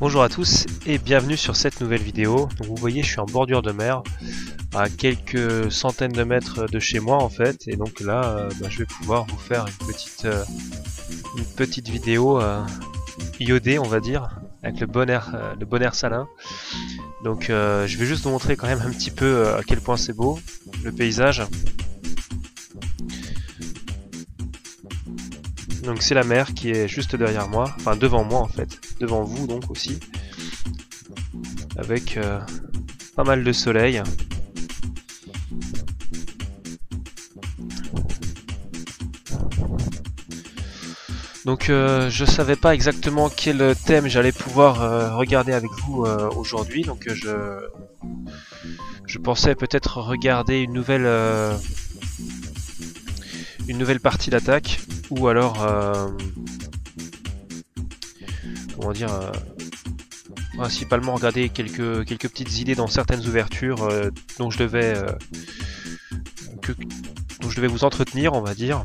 Bonjour à tous et bienvenue sur cette nouvelle vidéo. Donc vous voyez, je suis en bordure de mer, à quelques centaines de mètres de chez moi en fait, et donc là je vais pouvoir vous faire une petite vidéo iodée, on va dire, avec le bon air salin. Donc je vais juste vous montrer quand même un petit peu à quel point c'est beau le paysage. Donc c'est la mer qui est juste derrière moi, enfin devant moi en fait, devant vous donc aussi, avec pas mal de soleil. Donc je savais pas exactement quel thème j'allais pouvoir regarder avec vous aujourd'hui, donc je pensais peut-être regarder une nouvelle partie d'attaque, ou alors comment dire, principalement regarder quelques petites idées dans certaines ouvertures dont je devais vous entretenir, on va dire,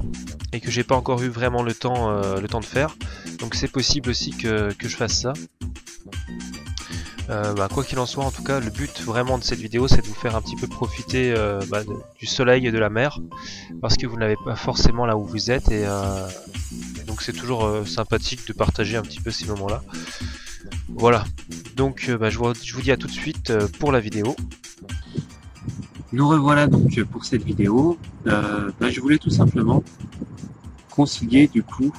et que j'ai pas encore eu vraiment le temps de faire. Donc c'est possible aussi que je fasse ça. Quoi qu'il en soit, en tout cas, le but vraiment de cette vidéo, c'est de vous faire un petit peu profiter du soleil et de la mer, parce que vous n'avez pas forcément là où vous êtes, et donc c'est toujours sympathique de partager un petit peu ces moments-là. Voilà, donc je vous dis à tout de suite pour la vidéo. Nous revoilà donc pour cette vidéo. Je voulais tout simplement concilier du coup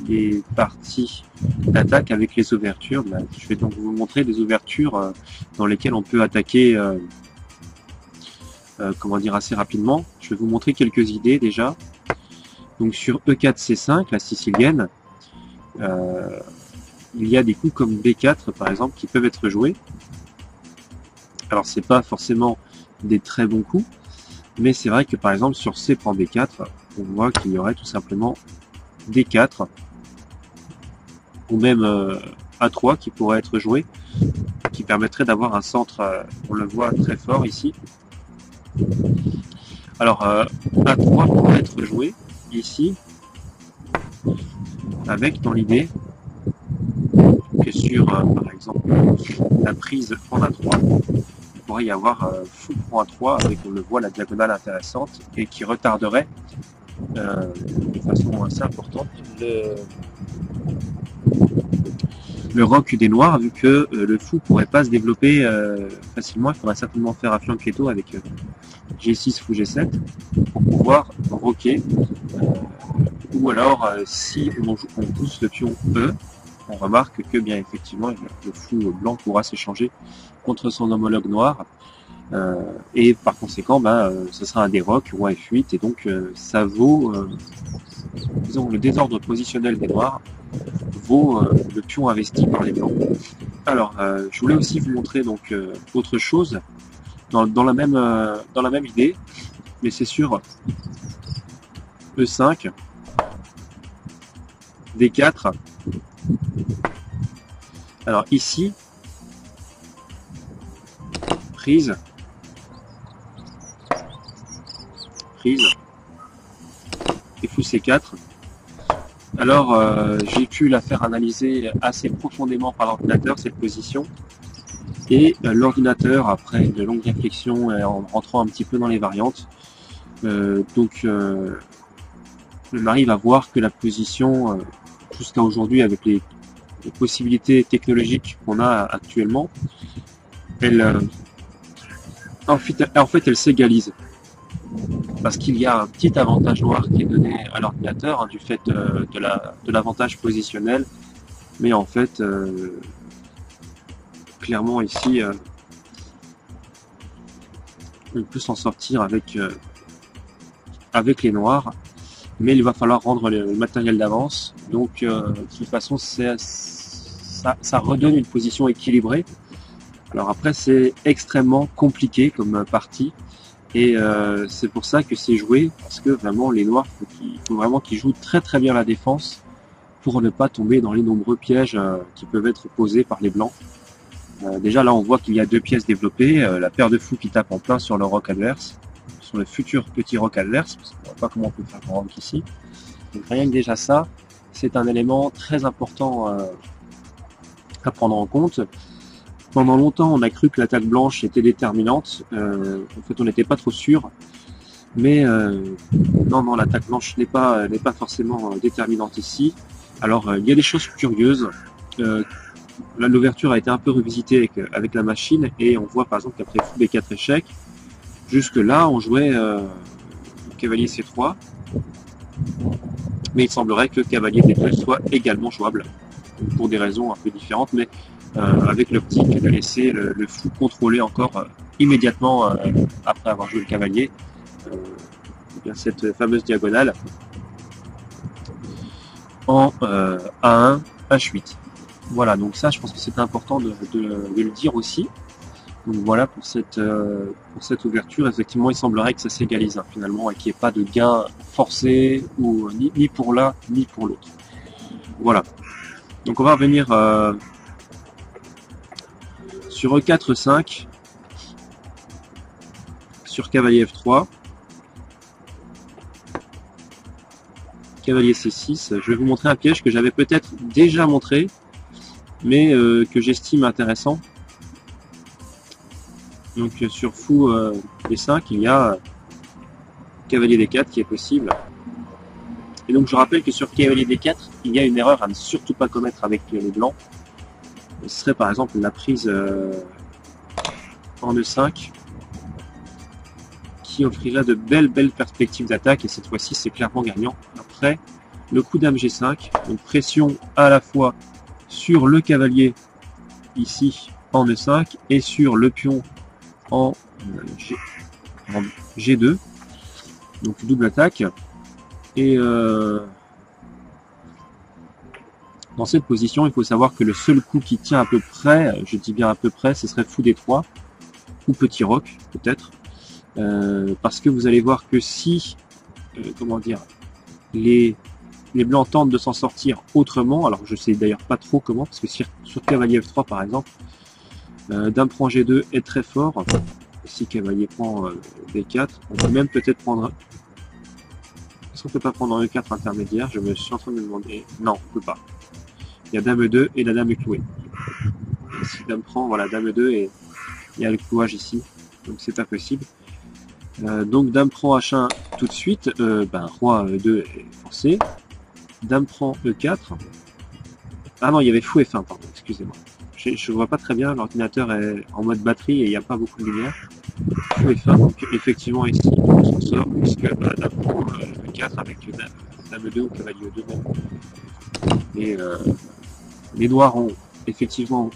les parties d'attaque avec les ouvertures. Je vais donc vous montrer des ouvertures dans lesquelles on peut attaquer comment dire, assez rapidement. Je vais vous montrer quelques idées déjà. Donc sur E4 C5, la sicilienne, il y a des coups comme B4 par exemple qui peuvent être joués. Alors c'est pas forcément des très bons coups, mais c'est vrai que par exemple sur C prend D4, on voit qu'il y aurait tout simplement D4 ou même A3 qui pourrait être joué, qui permettrait d'avoir un centre, on le voit très fort ici. Alors A3 pourrait être joué ici avec dans l'idée que sur par exemple la prise en A3, il pourrait y avoir fou prend A3 avec, on le voit, la diagonale intéressante et qui retarderait de façon assez importante le roc des noirs, vu que le fou pourrait pas se développer facilement. Il faudra certainement faire un fianchetto avec G6 fou G7 pour pouvoir roquer, ou alors si on pousse le pion E, on remarque que bien effectivement le fou blanc pourra s'échanger contre son homologue noir, et par conséquent ce sera un déroc ou un F8, et donc ça vaut disons le désordre positionnel des noirs vaut le pion investi par les blancs. Alors je voulais aussi vous montrer donc autre chose dans la même idée, mais c'est sur E5 D4. Alors ici, prise, et fou C4. Alors j'ai pu la faire analyser assez profondément par l'ordinateur, cette position, et l'ordinateur, après de longues réflexions et en rentrant un petit peu dans les variantes, on arrive à voir que la position jusqu'à aujourd'hui, avec les possibilités technologiques qu'on a actuellement, en fait elle s'égalise, parce qu'il y a un petit avantage noir qui est donné à l'ordinateur, du fait de l'avantage positionnel, mais en fait clairement ici on peut s'en sortir avec les noirs, mais il va falloir rendre le matériel d'avance. Donc de toute façon ça redonne une position équilibrée. Alors après c'est extrêmement compliqué comme partie, et c'est pour ça que c'est joué, parce que vraiment les noirs, il faut vraiment qu'ils jouent très très bien la défense pour ne pas tomber dans les nombreux pièges qui peuvent être posés par les blancs. Déjà là on voit qu'il y a deux pièces développées, la paire de fous qui tape en plein sur le roc adverse, sur le futur petit roc adverse, parce qu'on ne voit pas comment on peut faire un roc ici. Donc rien que déjà ça, c'est un élément très important à prendre en compte. Pendant longtemps, on a cru que l'attaque blanche était déterminante. En fait, on n'était pas trop sûr. Mais non, l'attaque blanche n'est pas forcément déterminante ici. Alors, il y a des choses curieuses. L'ouverture a été un peu revisitée avec la machine et on voit par exemple qu'après fou B4 échecs, jusque là, on jouait cavalier C3. Mais il semblerait que cavalier D2 soit également jouable pour des raisons un peu différentes, mais avec l'optique de laisser le fou contrôler encore immédiatement après avoir joué le cavalier bien cette fameuse diagonale en A1, H8. Voilà, donc ça je pense que c'est important de le dire aussi. Donc voilà pour cette ouverture, effectivement il semblerait que ça s'égalise finalement et qu'il n'y ait pas de gain forcé ou ni pour l'un ni pour l'autre. Voilà. Donc on va revenir sur E4, 5, sur cavalier F3, cavalier C6. Je vais vous montrer un piège que j'avais peut-être déjà montré, mais que j'estime intéressant. Donc sur fou D5, il y a cavalier D4 qui est possible. Et donc je rappelle que sur cavalier D4, il y a une erreur à ne surtout pas commettre avec les blancs. Ce serait par exemple la prise en E5 qui offrirait de belles perspectives d'attaque et cette fois-ci c'est clairement gagnant. Après le coup dame G5, donc pression à la fois sur le cavalier ici en E5 et sur le pion en G2, donc double attaque. Et dans cette position, il faut savoir que le seul coup qui tient à peu près, je dis bien à peu près, ce serait fou D3 ou petit roc peut-être, parce que vous allez voir que si, comment dire, les blancs tentent de s'en sortir autrement, alors je sais d'ailleurs pas trop comment, parce que sur cavalier F3 par exemple, dame prend G2 est très fort. Si cavalier prend B4, on peut même peut-être prendre. Est-ce qu'on peut pas prendre un E4 intermédiaire? Je me suis en train de me demander. Non, on peut pas. Il y a dame E2 et la dame est clouée. Et si dame prend, voilà, dame E2 et il y a le clouage ici, donc c'est pas possible. Donc dame prend H1 tout de suite. Roi E2 est forcé. Dame prend E4. Ah non, il y avait fou F1, pardon, excusez-moi. Je vois pas très bien, l'ordinateur est en mode batterie et il n'y a pas beaucoup de lumière. Fou F1, donc effectivement ici on s'en sort puisque dame prend E4 avec dame E2 ou cavalier E2 même. Et les noirs ont effectivement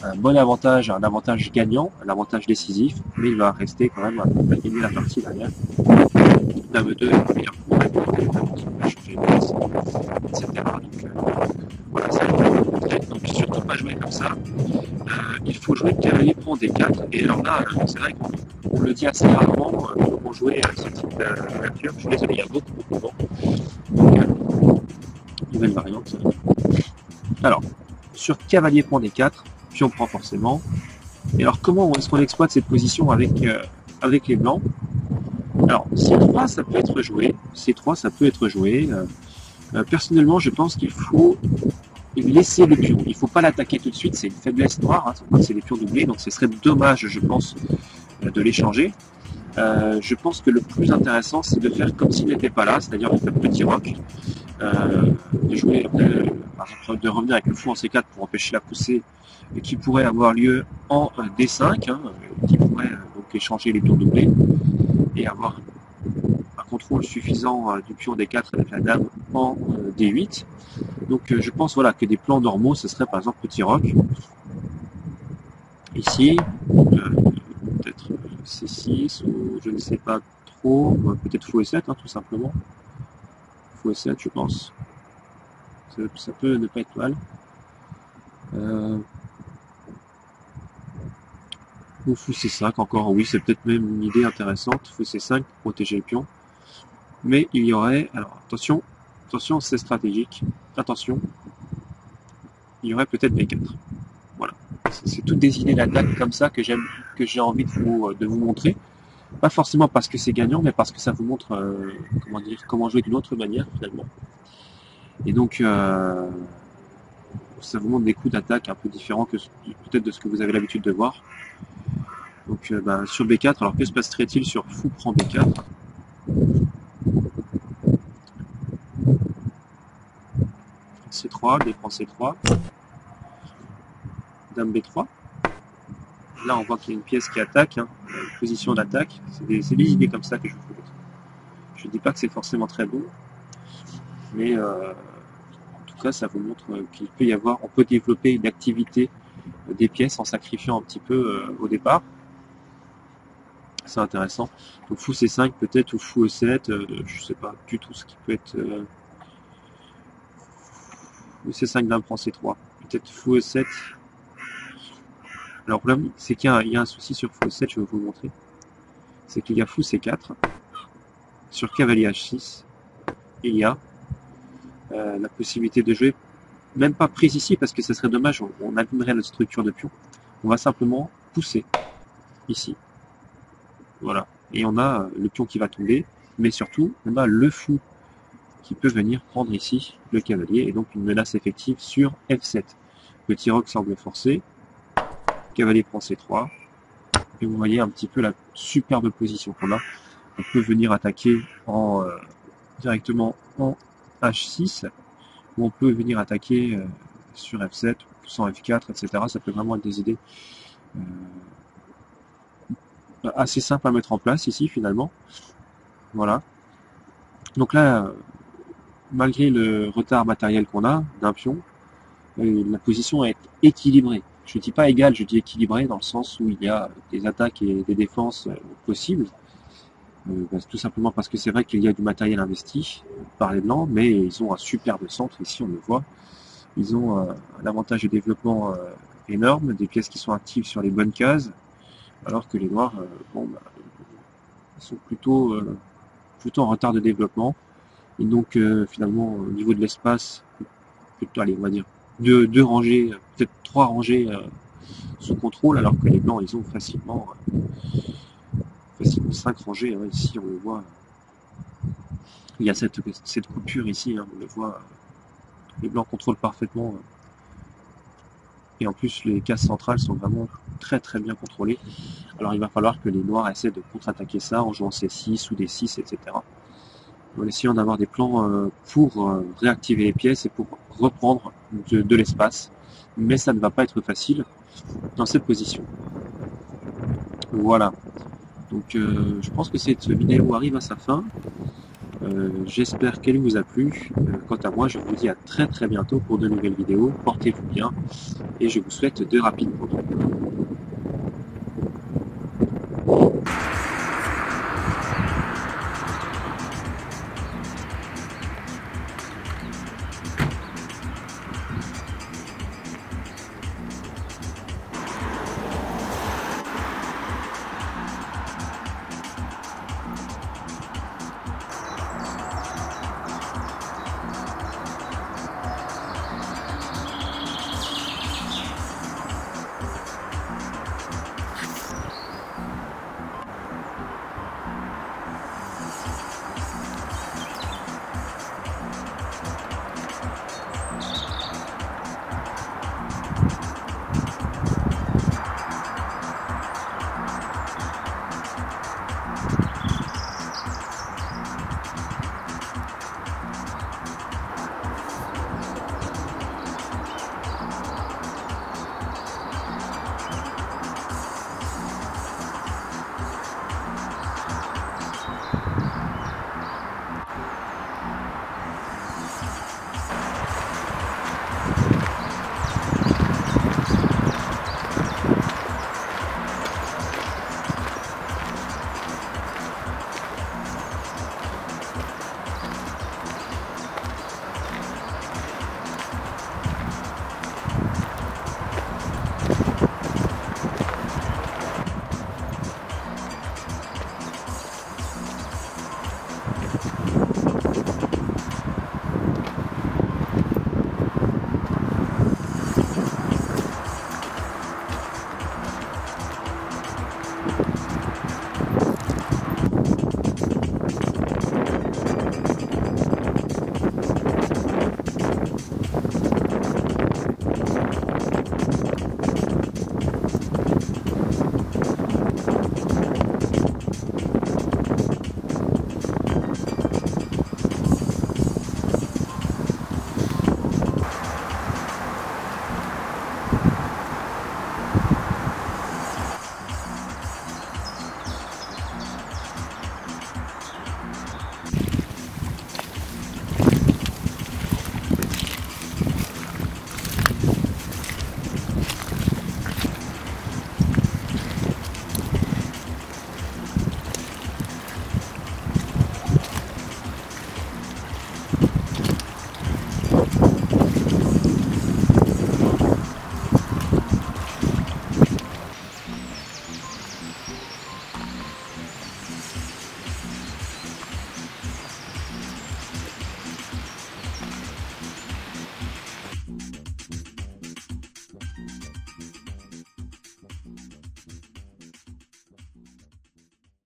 un bon avantage, un avantage gagnant, un avantage décisif, mais il va rester quand même à gagner la partie derrière. Dame 2 est meilleur pour changer de place, etc. Donc voilà, ça a été montré. Donc surtout pas jouer comme ça. Il faut jouer cavalier prend D4. Et alors là, c'est vrai qu'on le dit assez rarement pour jouer ce type d'ouverture. Je suis désolé, il y a beaucoup de vent. Donc nouvelle variante. Alors, sur cavalier prend D4, puis on prend forcément. Et alors comment est-ce qu'on exploite cette position avec les blancs? Alors C3 ça peut être joué, C3 ça peut être joué. Personnellement je pense qu'il faut laisser les pions, il ne faut pas l'attaquer tout de suite, c'est une faiblesse noire, c'est des pions doublés, donc ce serait dommage je pense de les changer. Je pense que le plus intéressant c'est de faire comme s'il n'était pas là, c'est-à-dire de faire petit roc, de jouer, par exemple de revenir avec le fou en C4 pour empêcher la poussée qui pourrait avoir lieu en D5, qui pourrait donc échanger les pions doublés et avoir un contrôle suffisant du pion D4 avec la dame en D8. Donc je pense voilà que des plans normaux ce serait par exemple petit roc ici, peut-être C6 ou je ne sais pas trop, peut-être fou E7 tout simplement, fou E7 je pense, ça peut ne pas être mal. Ou fou C5 encore, oui c'est peut-être même une idée intéressante, fou C5 pour protéger le pion. Mais il y aurait, alors attention c'est stratégique, attention, il y aurait peut-être B4. Voilà, c'est toutes des idées d'attaque comme ça que j'ai envie de vous montrer. Pas forcément parce que c'est gagnant, mais parce que ça vous montre comment jouer d'une autre manière finalement. Et donc ça vous montre des coups d'attaque un peu différents que peut-être de ce que vous avez l'habitude de voir. Donc sur B4, alors que se passerait-il sur fou prend B4? C3, D prend C3, Dame B3. Là on voit qu'il y a une pièce qui attaque, hein, une position d'attaque. C'est des idées comme ça que je vous montre. Je ne dis pas que c'est forcément très bon, mais en tout cas ça vous montre qu'il peut y avoir, on peut développer une activité des pièces en sacrifiant un petit peu au départ. C'est intéressant. Donc fou C5 peut-être, ou fou E7, je sais pas du tout ce qui peut être. C5 Dame prend C3, peut-être fou E7. Alors le problème c'est qu'il y a un souci sur fou E7, je vais vous le montrer. C'est qu'il y a fou C4 sur cavalier H6 et il y a la possibilité de jouer, même pas prise ici parce que ce serait dommage, on abîmerait notre structure de pion. On va simplement pousser ici. Voilà. Et on a le pion qui va tomber, mais surtout, on a le fou qui peut venir prendre ici le cavalier, et donc une menace effective sur F7. Petit roc semble forcé, cavalier prend C3, et vous voyez un petit peu la superbe position qu'on a. On peut venir attaquer directement en H6, ou on peut venir attaquer sur F7, sans F4, etc. Ça peut vraiment être des idées assez simple à mettre en place ici finalement. Voilà. Donc là, malgré le retard matériel qu'on a d'un pion, la position est équilibrée. Je ne dis pas égale, je dis équilibrée dans le sens où il y a des attaques et des défenses possibles. Tout simplement parce que c'est vrai qu'il y a du matériel investi par les blancs, mais ils ont un superbe centre ici, on le voit. Ils ont un avantage de développement énorme, des pièces qui sont actives sur les bonnes cases, alors que les noirs ils sont plutôt en retard de développement. Et donc finalement au niveau de l'espace, plutôt, allez, on va dire deux rangées, peut-être 3 rangées sous contrôle, alors que les blancs ils ont facilement 5 rangées, hein. Ici on le voit, il y a cette coupure ici, hein, on le voit, les blancs contrôlent parfaitement, et en plus les cases centrales sont vraiment très très bien contrôlées. Alors il va falloir que les noirs essaient de contre-attaquer ça en jouant C6 ou D6, etc. En essayant d'avoir des plans pour réactiver les pièces et pour reprendre de l'espace. Mais ça ne va pas être facile dans cette position. Voilà. Donc je pense que cette vidéo arrive à sa fin. J'espère qu'elle vous a plu. Quant à moi, je vous dis à très très bientôt pour de nouvelles vidéos. Portez-vous bien et je vous souhaite de rapides progrès.